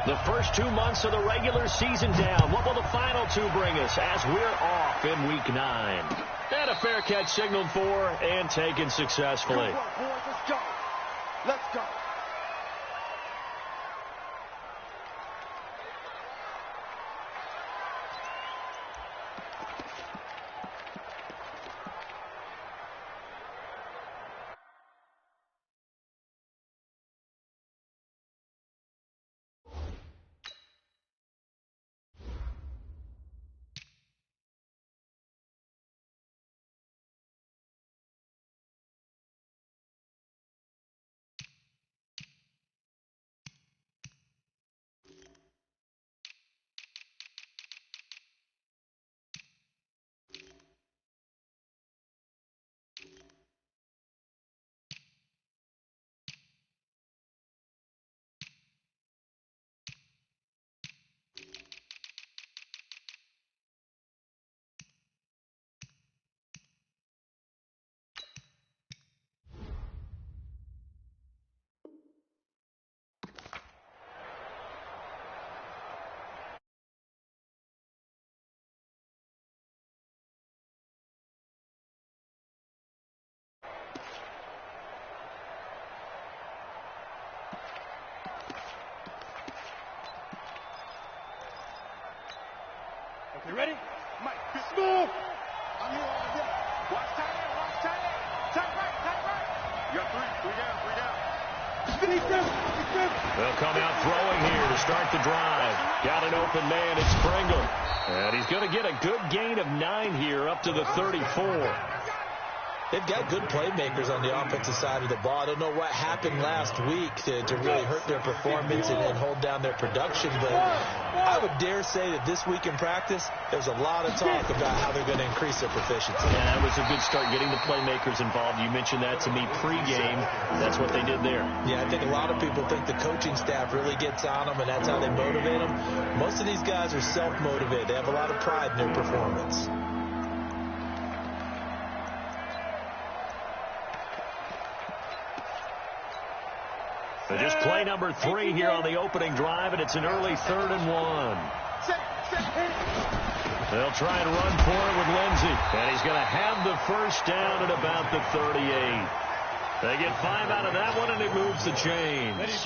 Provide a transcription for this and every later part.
The first 2 months of the regular season down. What will the final two bring us as we're off in Week 9? And a fair catch signaled for and taken successfully. Good work, boys. Let's go. Let's go. You ready? Mike, smooth. I'm here all day. Watch tight end, watch tight end. Tight right. You got three down. They'll come out throwing here to start the drive. Got an open man, it's Pringle. And he's going to get a good gain of 9 here up to the 34. They've got good playmakers on the offensive side of the ball. I don't know what happened last week to really hurt their performance and hold down their production, but I would dare say that this week in practice, there's a lot of talk about how they're going to increase their proficiency. Yeah, that was a good start getting the playmakers involved. You mentioned that to me pregame. That's what they did there. Yeah, I think a lot of people think the coaching staff really gets on them, and that's how they motivate them. Most of these guys are self-motivated. They have a lot of pride in their performance. So just play number 3 here on the opening drive, and it's an early 3rd and 1. They'll try and run for it with Lindsey, and he's going to have the first down at about the 38. They get 5 out of that one, and it moves the chains.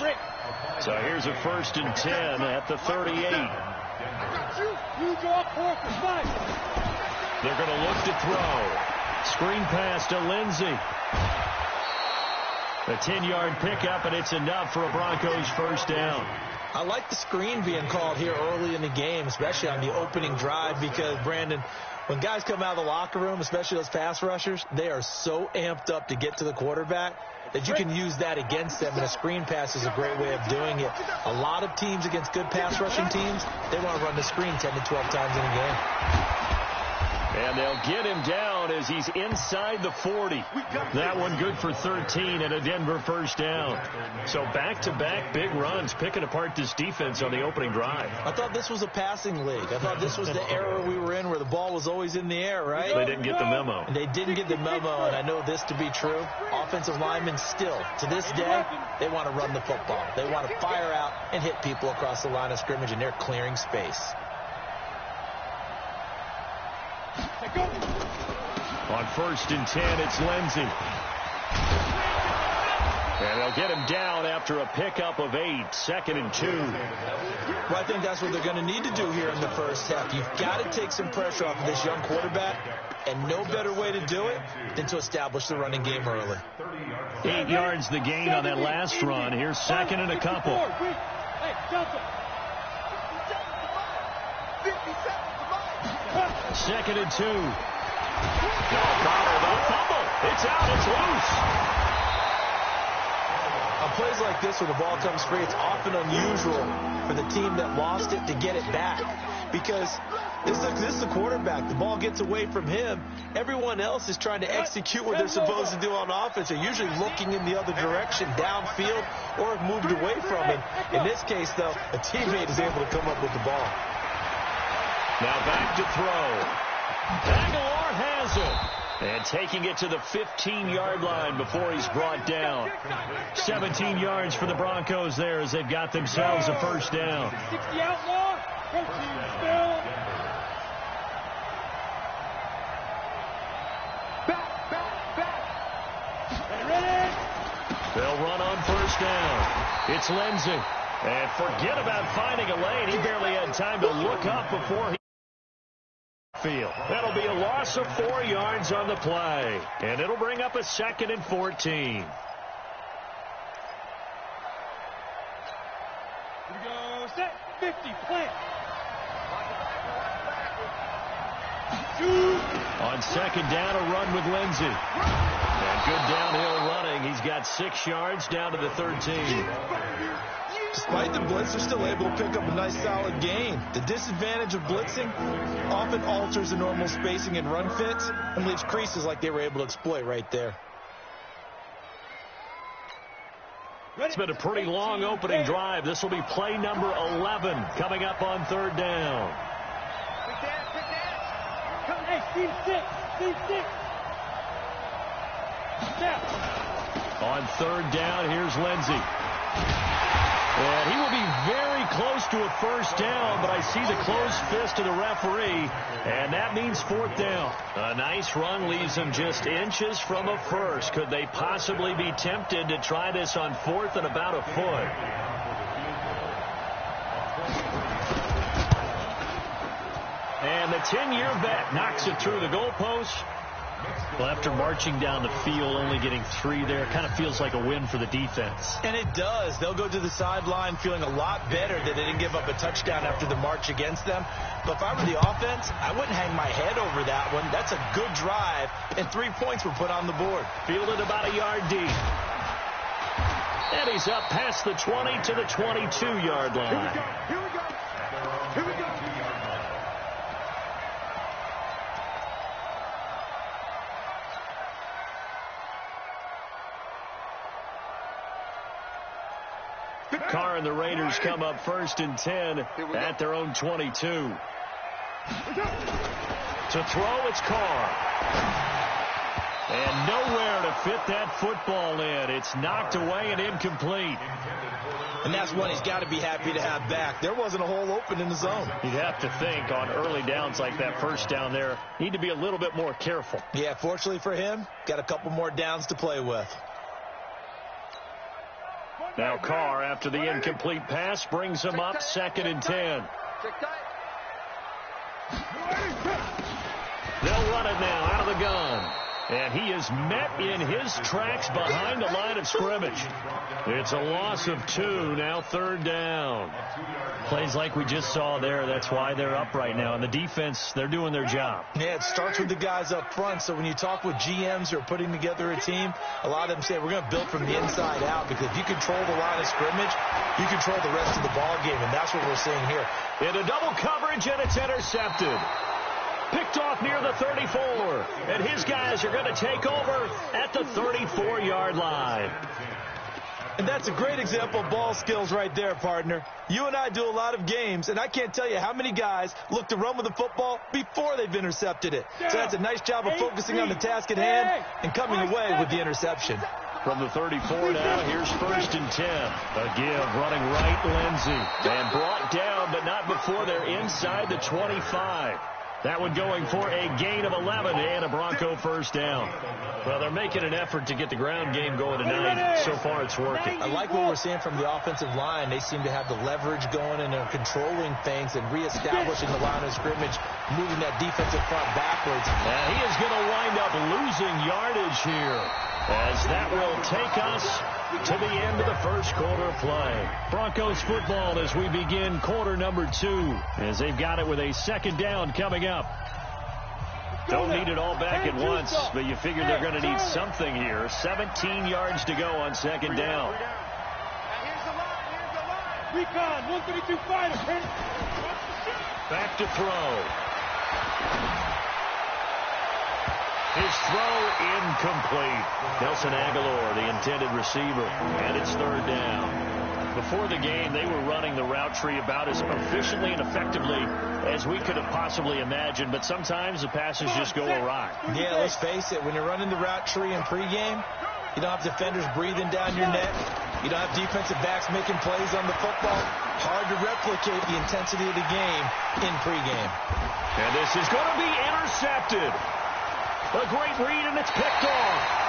So here's a 1st and 10 at the 38. They're going to look to throw. Screen pass to Lindsey. A 10-yard pickup, and it's enough for a Broncos first down. I like the screen being called here early in the game, especially on the opening drive, because, Brandon, when guys come out of the locker room, especially those pass rushers, they are so amped up to get to the quarterback that you can use that against them, and a screen pass is a great way of doing it. A lot of teams against good pass rushing teams, they want to run the screen 10 to 12 times in a game. And they'll get him down as he's inside the 40. That one good for 13 and a Denver first down. So back-to-back big runs, picking apart this defense on the opening drive. I thought this was a passing league. I thought this was the era we were in where the ball was always in the air, right? They didn't get the memo. They didn't get the memo, and I know this to be true. Offensive linemen still, to this day, they want to run the football. They want to fire out and hit people across the line of scrimmage, and they're clearing space. On 1st and 10, it's Lindsey. And they'll get him down after a pickup of 8, 2nd and 2. Well, I think that's what they're going to need to do here in the first half. You've got to take some pressure off of this young quarterback, and no better way to do it than to establish the running game early. 8 yards the gain on that last run. Here's 2nd and a couple. Second and 2. No problem. They'll fumble. It's out. It's loose. On plays like this where the ball comes free, it's often unusual for the team that lost it to get it back, because this is the quarterback. The ball gets away from him. Everyone else is trying to execute what they're supposed to do on offense. They're usually looking in the other direction, downfield, or have moved away from it. In this case, though, a teammate is able to come up with the ball. Now back to throw. Aguilar has it. And taking it to the 15-yard line before he's brought down. 17 yards for the Broncos there as they've got themselves a first down. 60 outlaw. Protein still. They'll run on first down. It's Lindsey. And forget about finding a lane. He barely had time to look up before he field. That'll be a loss of 4 yards on the play. And it'll bring up a 2nd and 14. Here we go. Set. 50. Plant. On 2nd down, a run with Lindsey. And good downhill running. He's got 6 yards down to the 13. Despite the blitz, they're still able to pick up a nice solid gain. The disadvantage of blitzing often alters the normal spacing and run fits and leaves creases like they were able to exploit right there. It's been a pretty long opening drive. This will be play number 11 coming up on 3rd down. Hey, Steve 6. Steve 6. On 3rd down, here's Lindsey. And he will be very close to a first down, but I see the closed fist of the referee, and that means 4th down. A nice run leaves them just inches from a first. Could they possibly be tempted to try this on 4th and about a foot? And the 10-year vet knocks it through the goalpost. Well, after marching down the field, only getting 3 there, kind of feels like a win for the defense. And it does. They'll go to the sideline feeling a lot better that they didn't give up a touchdown after the march against them. But if I were the offense, I wouldn't hang my head over that one. That's a good drive, and 3 points were put on the board. Fielded about a yard deep. And he's up past the 20 to the 22-yard line. Here we go. Here we go. Carr and the Raiders come up 1st and 10 at their own 22. To throw, it's Carr. And nowhere to fit that football in. It's knocked away and incomplete. And that's one he's got to be happy to have back. There wasn't a hole open in the zone. You'd have to think on early downs like that first down there, need to be a little bit more careful. Yeah, fortunately for him, got a couple more downs to play with. Now Carr, after the incomplete pass, brings him up 2nd and 10. They'll run it now out of the gun. And he is met in his tracks behind the line of scrimmage. It's a loss of 2, now 3rd down. Plays like we just saw there, that's why they're up right now. And the defense, they're doing their job. Yeah, it starts with the guys up front. So when you talk with GMs who are putting together a team, a lot of them say, we're going to build from the inside out. Because if you control the line of scrimmage, you control the rest of the ball game. And that's what we're seeing here. Into double coverage, and it's intercepted. Picked off near the 34, and his guys are going to take over at the 34-yard line. And that's a great example of ball skills right there, partner. You and I do a lot of games, and I can't tell you how many guys look to run with the football before they've intercepted it. So that's a nice job of focusing on the task at hand and coming away with the interception. From the 34 now, here's 1st and 10. A give, running right, Lindsey. And brought down, but not before they're inside the 25. That one going for a gain of 11 and a Bronco first down. Well, they're making an effort to get the ground game going tonight. So far, it's working. I like what we're seeing from the offensive line. They seem to have the leverage going, and they're controlling things and reestablishing the line of scrimmage, moving that defensive front backwards. And he is going to wind up losing yardage here, as that will take us to the end of the first quarter of play. Broncos football as we begin quarter number 2, as they've got it with a 2nd down coming up. Don't need it all back at once, but you figure they're going to need something here. 17 yards to go on 2nd down. Recon, 132 fighter. Back to throw. His throw incomplete. Nelson Aguilar, the intended receiver, and it's 3rd down. Before the game, they were running the route tree about as efficiently and effectively as we could have possibly imagined, but sometimes the passes just go awry. Yeah, let's face it, when you're running the route tree in pregame, you don't have defenders breathing down your neck. You don't have defensive backs making plays on the football. Hard to replicate the intensity of the game in pregame. And this is going to be intercepted. A great read, and it's picked off.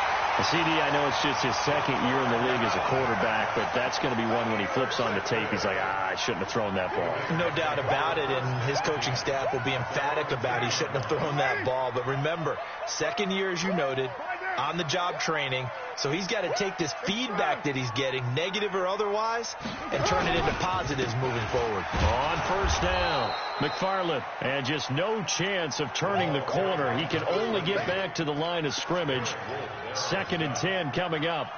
CD, I know it's just his second year in the league as a quarterback, but that's going to be one when he flips on the tape. He's like, I shouldn't have thrown that ball. No doubt about it, and his coaching staff will be emphatic about he shouldn't have thrown that ball. But remember, second year, as you noted, on-the-job training, so he's got to take this feedback that he's getting, negative or otherwise, and turn it into positives moving forward. On first down, McFarland, and just no chance of turning the corner. He can only get back to the line of scrimmage. 2nd and 10 coming up.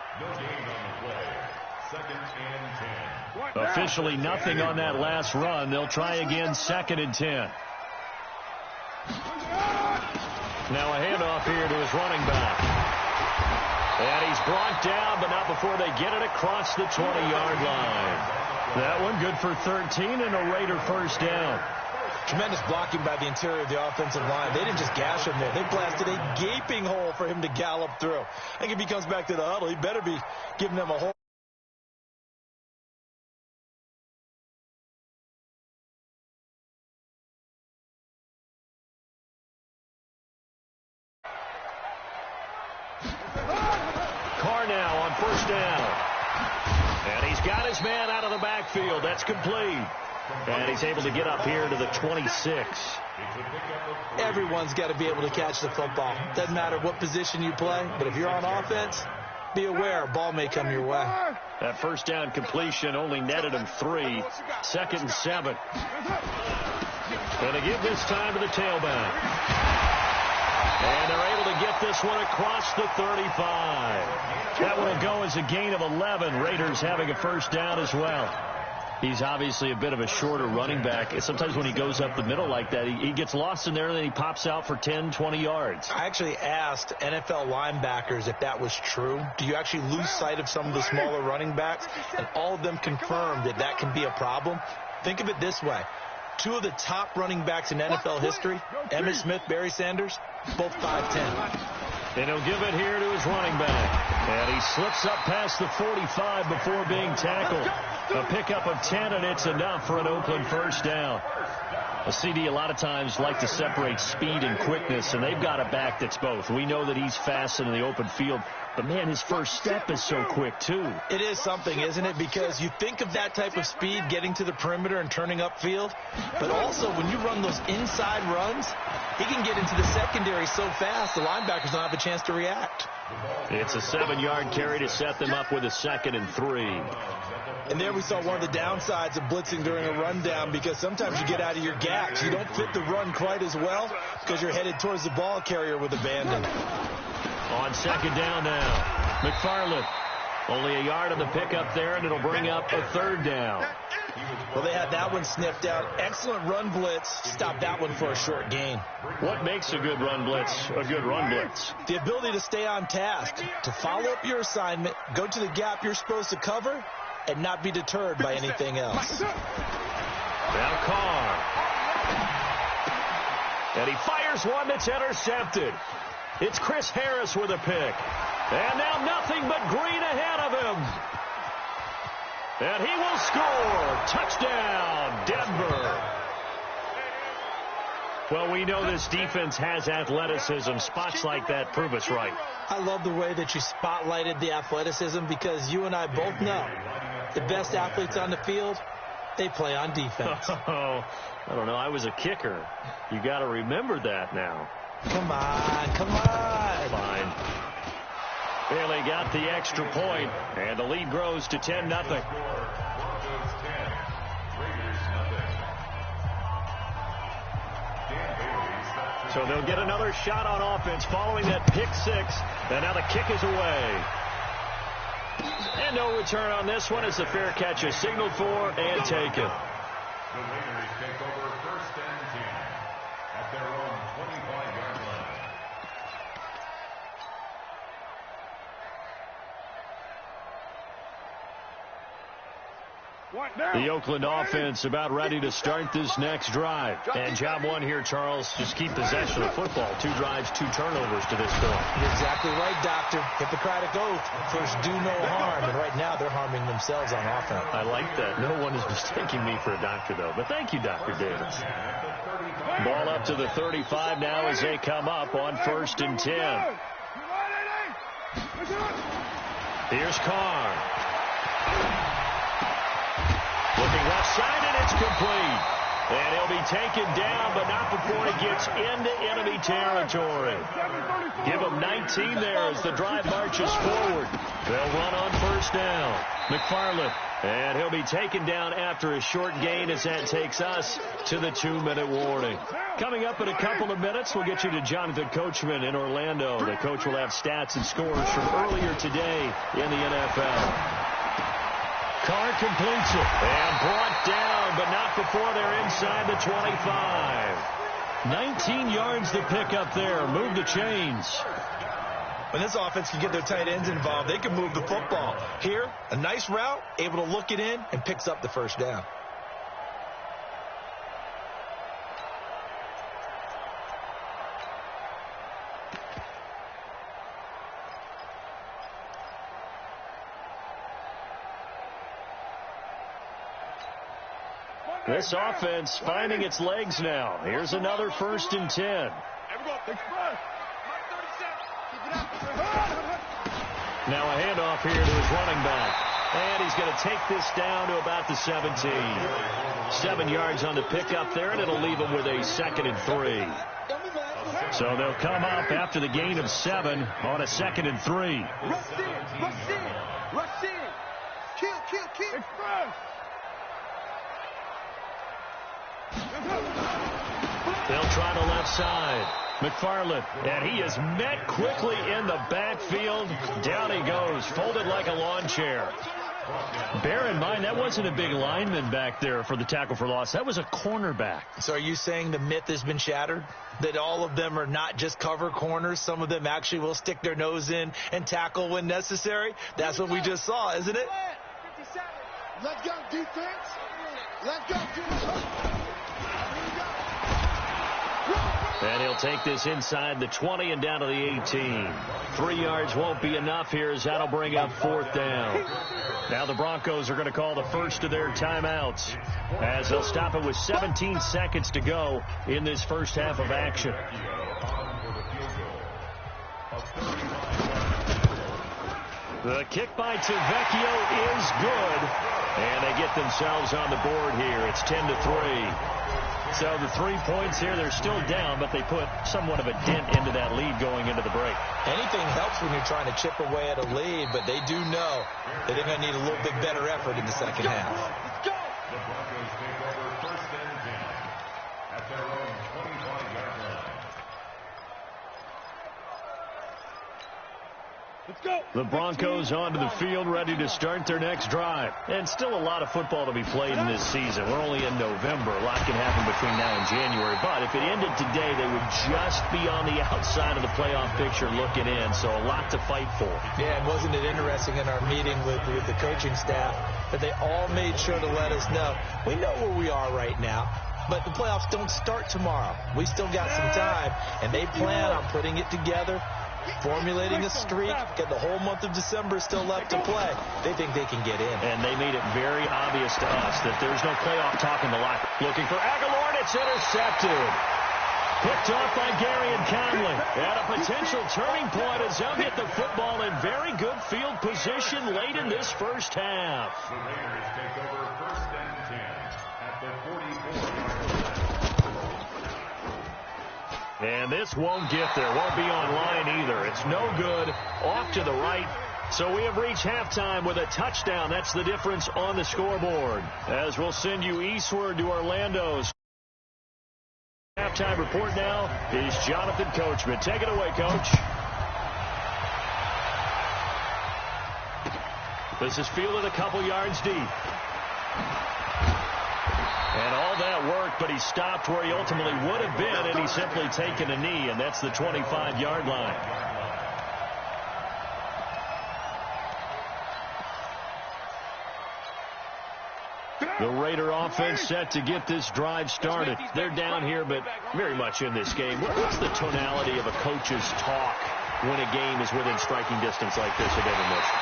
Officially nothing on that last run. They'll try again, 2nd and 10. Now a handoff here to his running back. And he's brought down, but not before they get it across the 20-yard line. That one good for 13 and a Raider first down. Tremendous blocking by the interior of the offensive line. They didn't just gash him there. They blasted a gaping hole for him to gallop through. I think if he comes back to the huddle, he better be giving them a hole. Carr now on first down. And he's got his man out of the backfield. That's complete. And he's able to get up here to the 26. Everyone's got to be able to catch the football. Doesn't matter what position you play, but if you're on offense, be aware a ball may come your way. That first down completion only netted him 3. 2nd and 7. Going to give this time to the tailback. And they're able to get this one across the 35. That one will go as a gain of 11. Raiders having a first down as well. He's obviously a bit of a shorter running back. Sometimes when he goes up the middle like that, he gets lost in there and then he pops out for 10, 20 yards. I actually asked NFL linebackers if that was true. Do you actually lose sight of some of the smaller running backs? And all of them confirmed that that can be a problem. Think of it this way. 2 of the top running backs in NFL history, Emmitt Smith, Barry Sanders, both 5'10". And he'll give it here to his running back. And he slips up past the 45 before being tackled. A pickup of 10, and it's enough for an Oakland first down. A CD a lot of times like to separate speed and quickness, and they've got a back that's both. We know that he's fast in the open field, but, man, his first step is so quick, too. It is something, isn't it? Because you think of that type of speed getting to the perimeter and turning upfield, but also when you run those inside runs, he can get into the secondary so fast the linebackers don't have a chance to react. It's a 7-yard carry to set them up with a 2nd and 3. And there we saw one of the downsides of blitzing during a rundown, because sometimes you get out of your gaps. You don't fit the run quite as well because you're headed towards the ball carrier with abandon. On 2nd down now, McFarland. Only a yard on the pickup there, and it'll bring up a 3rd down. Well, they had that one sniffed out. Excellent run blitz. Stop that one for a short gain. What makes a good run blitz a good run blitz? The ability to stay on task, to follow up your assignment, go to the gap you're supposed to cover, and not be deterred by anything else. Now Carr. And he fires one that's intercepted. It's Chris Harris with a pick. And now nothing but green ahead of him. And he will score. Touchdown, Denver. Well, we know this defense has athleticism. Spots like that prove us right. I love the way that you spotlighted the athleticism, because you and I both know the best athletes on the field, they play on defense. Oh, I don't know. I was a kicker. You got to remember that now. Come on, come on. Fine. Bailey got the extra point, and the lead grows to 10-0. So they'll get another shot on offense following that pick 6, and now the kick is away. And no return on this one as the fair catch is signaled for and taken. The Raiders take over 1st and 10 at their own 25-yard line. The Oakland offense about ready to start this next drive. And job one here, Charles, just keep possession of football. 2 drives, 2 turnovers to this point. You're exactly right, Doctor. Hippocratic oath. First, do no harm. And right now, they're harming themselves on offense. I like that. No one is mistaking me for a doctor, though. But thank you, Dr. Davis. Ball up to the 35 now as they come up on 1st and 10. Here's Carr. Looking left side, and it's complete. And he'll be taken down, but not before he gets into enemy territory. Give him 19 there as the drive marches forward. They'll run on 1st down. McFarland, and he'll be taken down after a short gain as that takes us to the 2-minute warning. Coming up in a couple of minutes, we'll get you to Jonathan Coachman in Orlando. The coach will have stats and scores from earlier today in the NFL. Carr completes it and brought down, but not before they're inside the 25. 19 yards to pick up there. Move the chains. When this offense can get their tight ends involved, they can move the football. Here, a nice route, able to look it in, and picks up the 1st down. This offense finding its legs now. Here's another 1st and 10. Now a handoff here to his running back. And he's going to take this down to about the 17. 7 yards on the pickup there, and it'll leave him with a 2nd and 3. So they'll come up after the gain of 7 on a 2nd and 3. Rush in. Kill. They'll try the left side. McFarland, and he is met quickly in the backfield. Down he goes, folded like a lawn chair. Bear in mind, that wasn't a big lineman back there for the tackle for loss. That was a cornerback. So are you saying the myth has been shattered? That all of them are not just cover corners? Some of them actually will stick their nose in and tackle when necessary? That's what we just saw, isn't it? Let's go, defense. Let's go, defense. And he'll take this inside the 20 and down to the 18. 3 yards won't be enough here as that'll bring up 4th down. Now the Broncos are going to call the first of their timeouts as they'll stop it with 17 seconds to go in this first half of action. The kick by Tavecchio is good, and they get themselves on the board here. It's 10-3. So the 3 points here, they're still down, but they put somewhat of a dent into that lead going into the break. Anything helps when you're trying to chip away at a lead, but they do know that they're going to need a little bit better effort in the second half. Let's go. The Broncos take over 1st and 10 at their own 25-yard line. Let's go. The Broncos onto the field, ready to start their next drive. And still a lot of football to be played in this season. We're only in November. A lot can happen between now and January. But if it ended today, they would just be on the outside of the playoff picture looking in. So a lot to fight for. Yeah, and wasn't it interesting in our meeting with the coaching staff that they all made sure to let us know, we know where we are right now, but the playoffs don't start tomorrow. We still got some time, and they plan on putting it together, formulating a streak, and the whole month of December is still left to play. They think they can get in. And they made it very obvious to us that there's no playoff talk in the locker. Looking for Aguilar, and it's intercepted. Picked off by Gary and Conley. And a potential turning point as they'll get the football in very good field position late in this first half. The Raiders take over 1st and 10 at their 44-yard line. And this won't get there. Won't be online either. It's no good. Off to the right. So we have reached halftime with a touchdown. That's the difference on the scoreboard. As we'll send you eastward to Orlando's halftime report now is Jonathan Coachman. Take it away, Coach. This is fielded a couple yards deep. And all that work, but he stopped where he ultimately would have been, and he's simply taken a knee, and that's the 25-yard line. The Raider offense set to get this drive started. They're down here, but very much in this game. What's the tonality of a coach's talk when a game is within striking distance like this at intermission?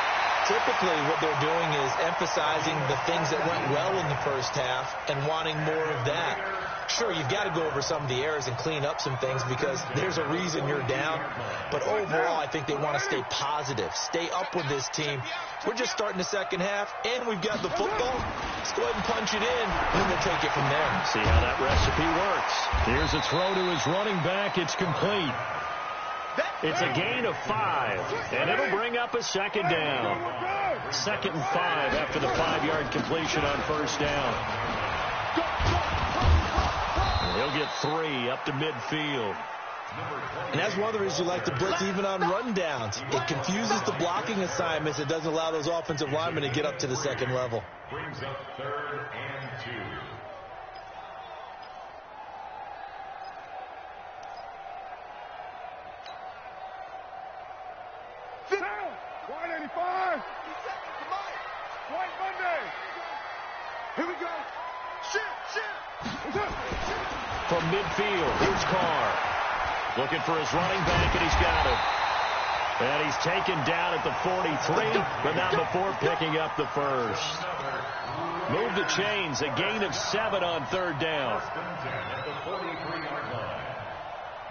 Typically, what they're doing is emphasizing the things that went well in the first half and wanting more of that. Sure, you've got to go over some of the errors and clean up some things because there's a reason you're down. But overall, I think they want to stay positive, stay up with this team. We're just starting the second half, and we've got the football. Let's go ahead and punch it in, and we'll take it from there. See how that recipe works. Here's a throw to his running back. It's complete. It's a gain of 5, and it'll bring up a second down. 2nd and 5 after the 5-yard completion on first down. He'll get 3 up to midfield. And that's one of the reasons you like to blitz even on rundowns. It confuses the blocking assignments. It doesn't allow those offensive linemen to get up to the second level. Brings up 3rd and 2. White 85. White Monday. Here we go. Shit. From midfield, here's Carr. Looking for his running back, and he's got him. And he's taken down at the 43, but not before picking up the first. Move the chains, a gain of 7 on 3rd down. At the 43-yard line.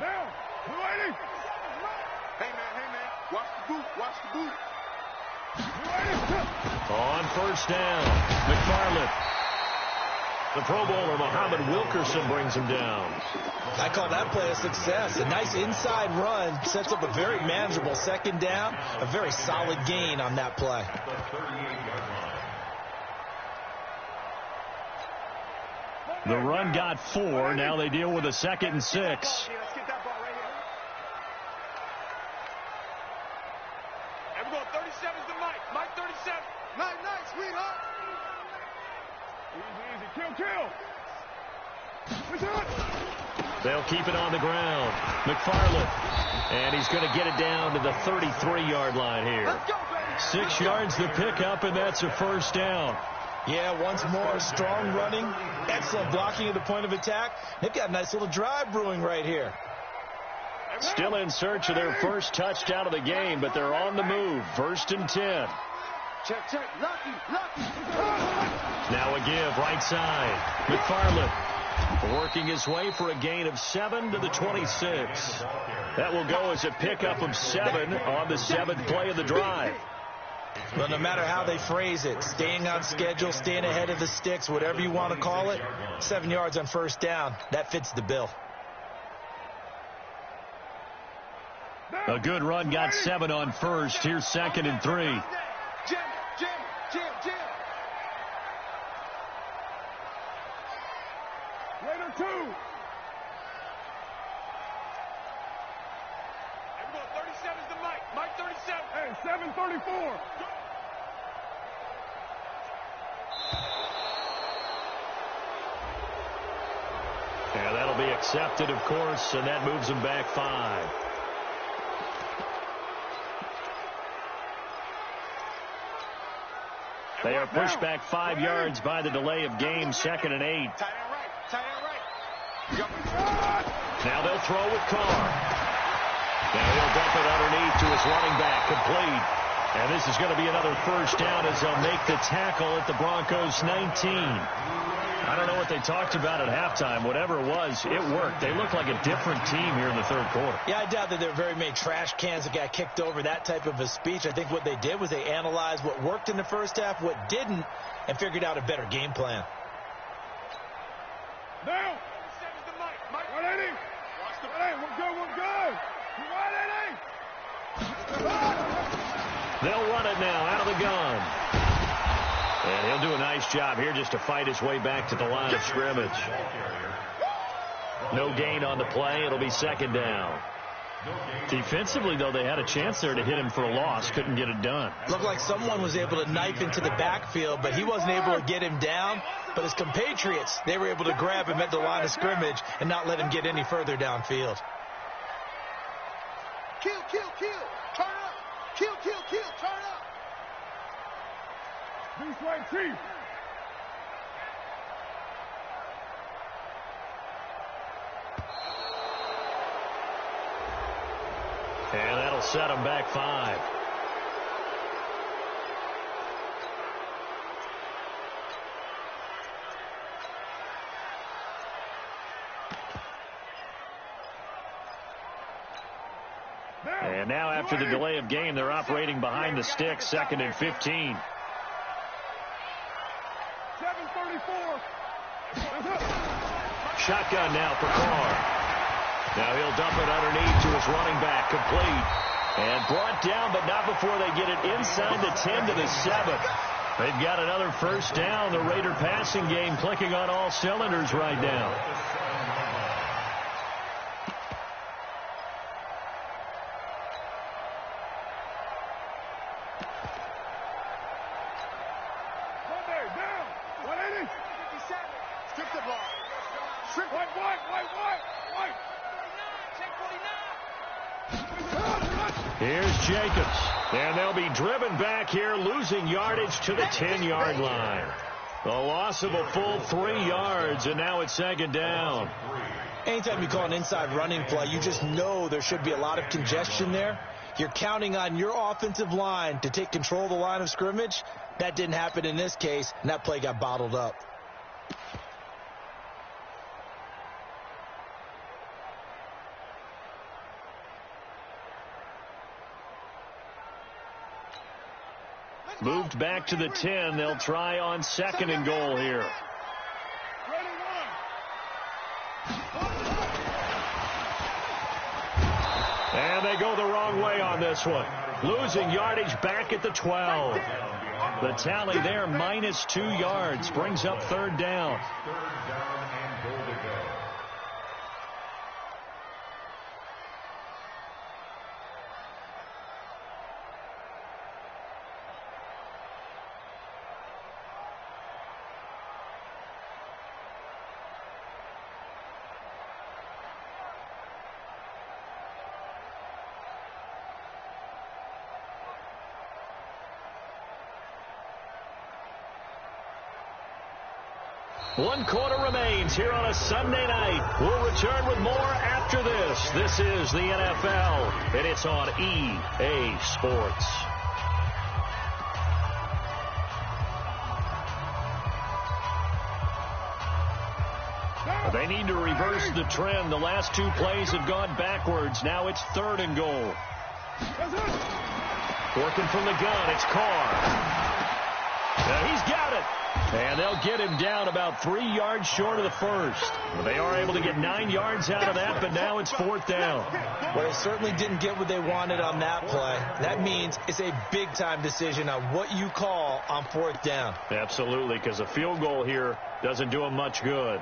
Down. 280. Hey, man. Watch the boot. On first down, McFarland. The Pro Bowler, Muhammad Wilkerson, brings him down. I call that play a success. A nice inside run sets up a very manageable second down. A very solid gain on that play. The 38-yard line. The run got 4. Now they deal with a 2nd and 6. Let's get that ball right here. Everyone, 37's the Mike. Mike 37. Nice, sweetheart. Easy. Kill. They'll keep it on the ground. McFarland. And he's going to get it down to the 33-yard line here. 6 yards the pickup, and that's a first down. Yeah, once more, strong running, excellent blocking at the point of attack. They've got a nice little drive brewing right here. Still in search of their first touchdown of the game, but they're on the move. 1st and 10. Check. Lucky. Now a give, right side. McFarland working his way for a gain of 7 to the 26. That will go as a pickup of 7 on the 7th play of the drive. But no matter how they phrase it, staying on schedule, staying ahead of the sticks, whatever you want to call it, 7 yards on first down, that fits the bill. A good run got 7 on first. Here's 2nd and 3. Jim. Raider 2. Everyone, 37's the Mike. Mike 37. Hey, 734. Yeah, that'll be accepted, of course, and that moves them back 5. They are pushed back 5 yards by the delay of game. 2nd and 8. Tight end right. Now they'll throw with Carr. Now he'll dump it underneath to his running back. Complete. And this is going to be another first down as they'll make the tackle at the Broncos 19. I don't know what they talked about at halftime. Whatever it was, it worked. They look like a different team here in the 3rd quarter. Yeah, I doubt that there were very many trash cans that got kicked over, that type of a speech. I think what they did was they analyzed what worked in the first half, what didn't, and figured out a better game plan. Now. 37's the Mike. 180. Watch the play. We're good. 180. They'll run it now out of the gun. And he'll do a nice job here just to fight his way back to the line of scrimmage. No gain on the play. It'll be 2nd down. Defensively, though, they had a chance there to hit him for a loss. Couldn't get it done. Looked like someone was able to knife into the backfield, but he wasn't able to get him down. But his compatriots, they were able to grab him at the line of scrimmage and not let him get any further downfield. Kill. Turn up. Kill. Turn up. This way, Chief. And that'll set them back 5. And now after the delay of game, they're operating behind the sticks, 2nd and 15. 7:34. Shotgun now for Carr. Now he'll dump it underneath to his running back, complete. And brought down, but not before they get it inside the 10 to the 7. They've got another first down. The Raider passing game clicking on all cylinders right now. Here's Jacobs, and they'll be driven back here, losing yardage to the 10-yard line. A loss of a full 3 yards, and now it's 2nd down. Anytime you call an inside running play, you just know there should be a lot of congestion there. You're counting on your offensive line to take control of the line of scrimmage. That didn't happen in this case, and that play got bottled up. Moved back to the 10. They'll try on 2nd and goal here. And they go the wrong way on this one. Losing yardage back at the 12. The tally there, minus 2 yards, brings up 3rd down. One quarter remains here on a Sunday night. We'll return with more after this. This is the NFL, and it's on EA Sports. They need to reverse the trend. The last 2 plays have gone backwards. Now it's 3rd and goal. Working from the gun, it's Carr. Now he's got it. And they'll get him down about 3 yards short of the first. They are able to get 9 yards out of that, but now it's 4th down. Well, they certainly didn't get what they wanted on that play. That means it's a big-time decision on what you call on 4th down. Absolutely, because a field goal here doesn't do them much good.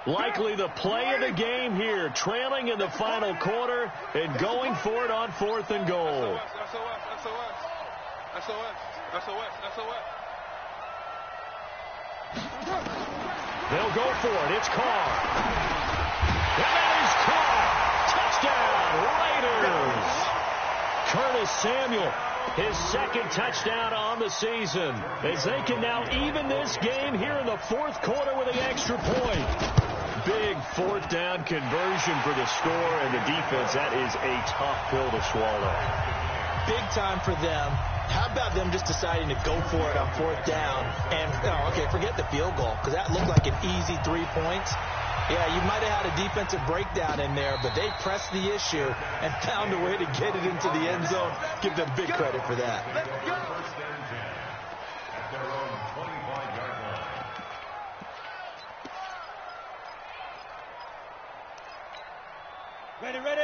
Likely the play of the game here, trailing in the final quarter and going for it on 4th and goal. They'll go for it. It's Carr. And that is caught. Touchdown, Raiders. Curtis Samuel, his 2nd touchdown on the season, as they can now even this game here in the 4th quarter with an extra point. Big 4th down conversion for the score, and the defense, that is a tough pill to swallow. Big time for them. How about them just deciding to go for it on 4th down? And, okay, forget the field goal, because that looked like an easy 3 points. Yeah, you might have had a defensive breakdown in there, but they pressed the issue and found a way to get it into the end zone. Give them big credit for that.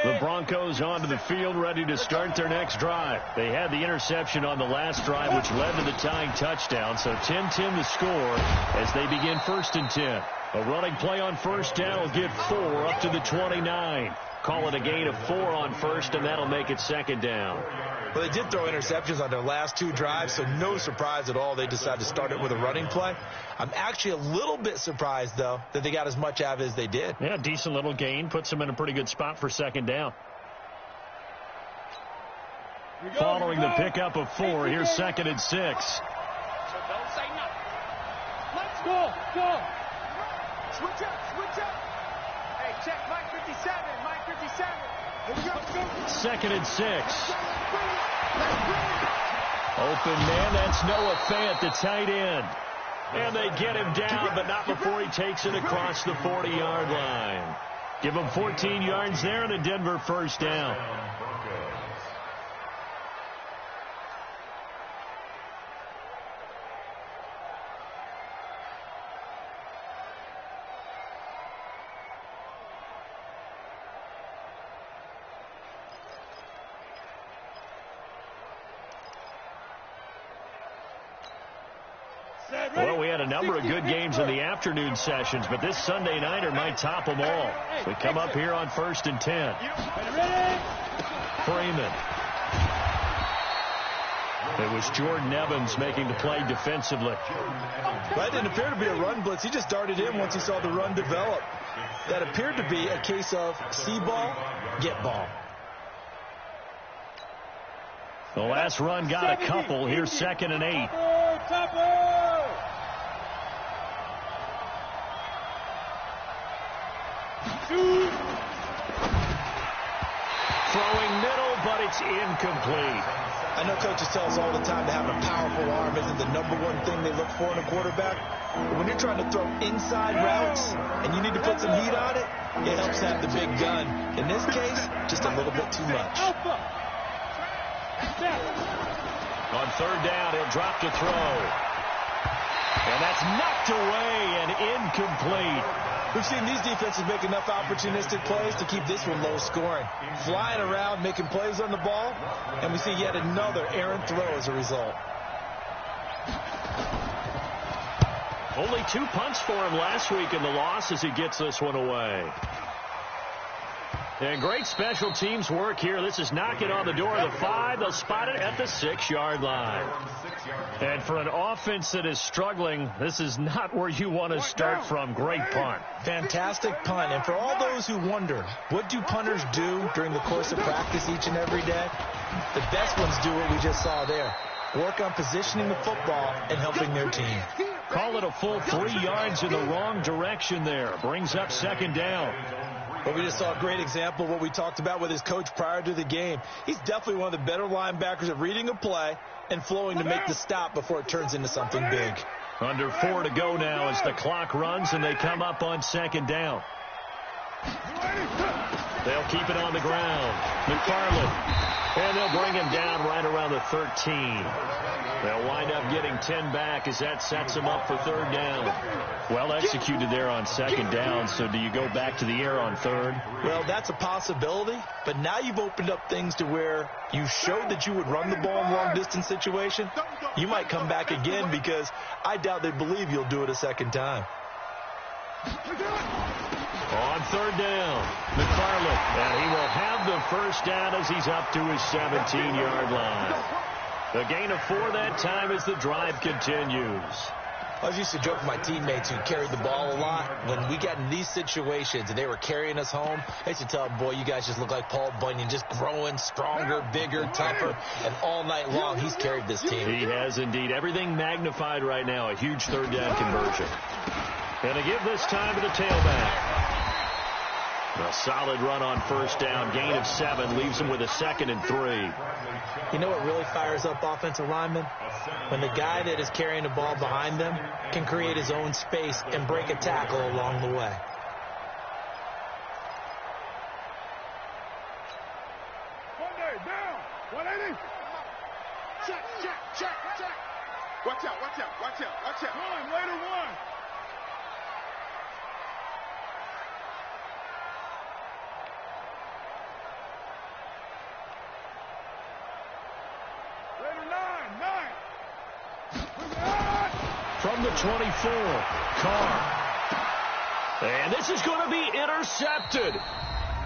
The Broncos onto the field, ready to start their next drive. They had the interception on the last drive, which led to the tying touchdown. So 10-10 the score as they begin 1st and 10. A running play on 1st down will get 4 up to the 29. Call it a gain of 4 on 1st, and that'll make it 2nd down. Well, they did throw interceptions on their last 2 drives, so no surprise at all they decided to start it with a running play. I'm actually a little bit surprised, though, that they got as much out of it as they did. Yeah, decent little gain. Puts them in a pretty good spot for 2nd down. Following the pickup of 4, here's 2nd and 6. Let's go. Switch up, switch up. Hey, check Mike 57, Mike 57. Here we go, let's go. 2nd and 6. Open man, that's Noah Fant, the tight end. And they get him down, but not before he takes it across the 40-yard line. Give him 14 yards there and a Denver first down. Well, we had a number of good games in the afternoon sessions, but this Sunday nighter might top them all. We come up here on 1st and 10. Freeman. It was Jordan Evans making the play defensively. That didn't appear to be a run blitz. He just darted in once he saw the run develop. That appeared to be a case of see ball, get ball. The last run got a couple. Here's 2nd and 8. Throwing middle, but it's incomplete. I know coaches tell us all the time that having a powerful arm isn't the #1 thing they look for in a quarterback. But when you're trying to throw inside routes and you need to put some heat on it, it helps have the big gun. In this case, just a little bit too much. On 3rd down, he'll drop to throw. And that's knocked away and incomplete. We've seen these defenses make enough opportunistic plays to keep this one low scoring. Flying around, making plays on the ball, and we see yet another errant throw as a result. Only 2 punts for him last week in the loss as he gets this one away. And great special teams work here. This is knocking on the door of the 5. They'll spot it at the 6-yard line. And for an offense that is struggling, this is not where you want to start from. Great punt. Fantastic punt. And for all those who wonder, what do punters do during the course of practice each and every day? The best ones do what we just saw there. Work on positioning the football and helping their team. Call it a full 3 yards in the wrong direction there. Brings up 2nd down. But we just saw a great example of what we talked about with his coach prior to the game. He's definitely one of the better linebackers at reading a play and flowing to make the stop before it turns into something big. Under 4 to go now as the clock runs and they come up on 2nd down. They'll keep it on the ground. McFarland. And they'll bring him down right around the 13. They'll wind up getting 10 back as that sets them up for 3rd down. Well executed there on 2nd down, so do you go back to the air on 3rd? Well, that's a possibility, but now you've opened up things to where you showed that you would run the ball in long-distance situation. You might come back again because I doubt they believe you'll do it a 2nd time. On 3rd down, McFarland, and he will have the first down as he's up to his 17-yard line. The gain of 4 that time as the drive continues. I was used to joke with my teammates who carried the ball a lot. When we got in these situations and they were carrying us home, I used to tell them, boy, you guys just look like Paul Bunyan, just growing stronger, bigger, tougher. And all night long, he's carried this team. He has indeed. Everything magnified right now. A huge 3rd down conversion. And to give this time to the tailback. A solid run on 1st down. Gain of 7 leaves him with a 2nd and 3. You know what really fires up offensive linemen? When the guy that is carrying the ball behind them can create his own space and break a tackle along the way. Monday, down. 180. Check, check, check, check. Watch out, watch out, watch out, watch out. One, later 1. From the 24, Carr. And this is going to be intercepted.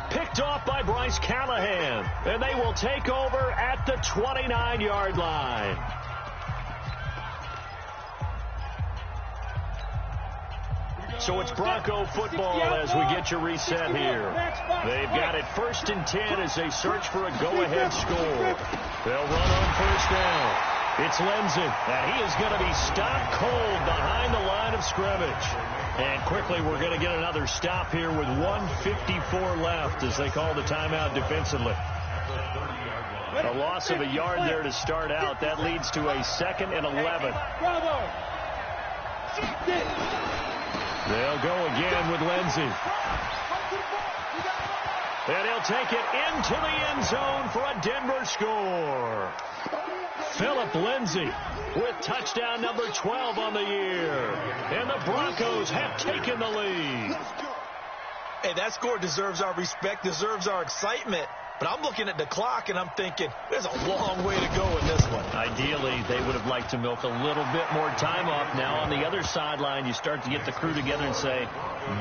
Picked off by Bryce Callahan. And they will take over at the 29-yard line. So it's Bronco football as we get you reset here. They've got it 1st and 10 as they search for a go-ahead score. They'll run on 1st down. It's Lindsey, and he is going to be stopped cold behind the line of scrimmage. And quickly, we're going to get another stop here with 1:54 left as they call the timeout defensively. A loss of a yard there to start out. That leads to a 2nd and 11. They'll go again with Lindsey. And he'll take it into the end zone for a Denver score. Philip Lindsey with touchdown number 12 on the year. And the Broncos have taken the lead. Hey, that score deserves our respect, deserves our excitement. But I'm looking at the clock, and I'm thinking, there's a long way to go in this one. Ideally, they would have liked to milk a little bit more time off. Now, on the other sideline, you start to get the crew together and say,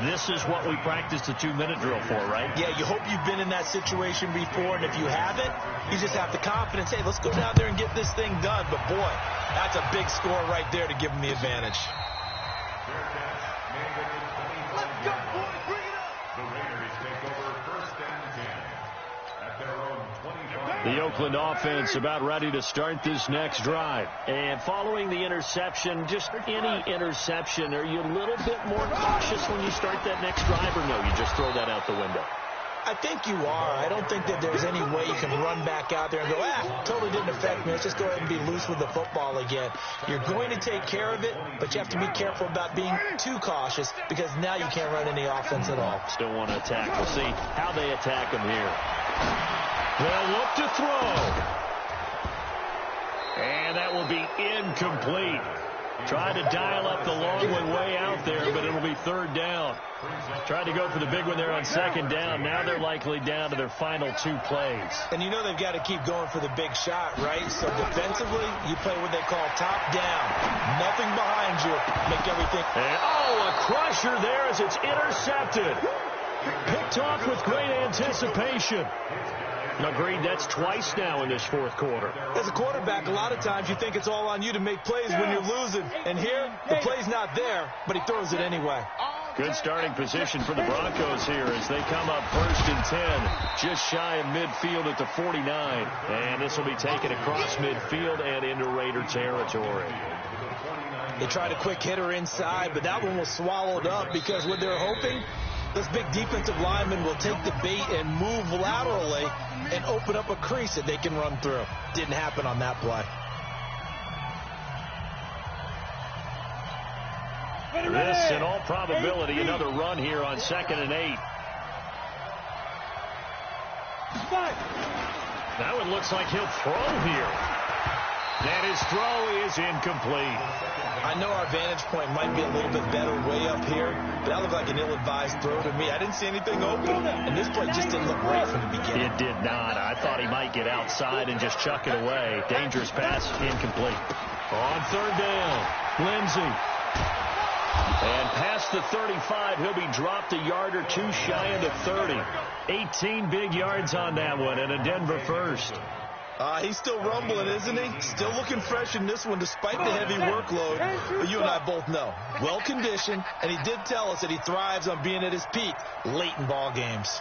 this is what we practiced the 2-minute drill for, right? Yeah, you hope you've been in that situation before, and if you haven't, you just have the confidence, hey, let's go down there and get this thing done. But, boy, that's a big score right there to give them the advantage. Let's go, boys, bring it up. The Raiders take over 1st and 10 at their own 25. The Oakland offense about ready to start this next drive. And following the interception, just any interception, are you a little bit more cautious when you start that next drive, or no, you just throw that out the window? I think you are. I don't think that there's any way you can run back out there and go, totally didn't affect me. Let's just go ahead and be loose with the football again. You're going to take care of it, but you have to be careful about being too cautious because now you can't run any offense at all. Still want to attack. We'll see how they attack him here. They'll look to throw. And that will be incomplete. Tried to dial up the long one way out there, but it'll be 3rd down. Tried to go for the big one there on 2nd down. Now they're likely down to their final 2 plays. And you know they've got to keep going for the big shot, right? So defensively, you play what they call top down. Nothing behind you. Make everything. And, a crusher there as it's intercepted. Picked off with great anticipation. Agreed, that's twice now in this 4th quarter. As a quarterback, a lot of times you think it's all on you to make plays when you're losing. And here, the play's not there, but he throws it anyway. Good starting position for the Broncos here as they come up 1st and 10, just shy of midfield at the 49. And this will be taken across midfield and into Raider territory. They tried a quick hitter inside, but that one was swallowed up because what they're hoping, this big defensive lineman will take the bait and move laterally and open up a crease that they can run through. Didn't happen on that play. This, in all probability, another run here on 2nd and 8. That one looks like he'll throw here. And his throw is incomplete. I know our vantage point might be a little bit better way up here, but that looked like an ill-advised throw to me. I didn't see anything open, and this play just didn't look right from the beginning. It did not. I thought he might get outside and just chuck it away. Dangerous pass, incomplete. On 3rd down, Lindsey. And past the 35, he'll be dropped a yard or 2 shy of the 30. 18 big yards on that one, and a Denver first. He's still rumbling, isn't he? Still looking fresh in this one despite the heavy workload. But you and I both know, well-conditioned, and he did tell us that he thrives on being at his peak late in ball games.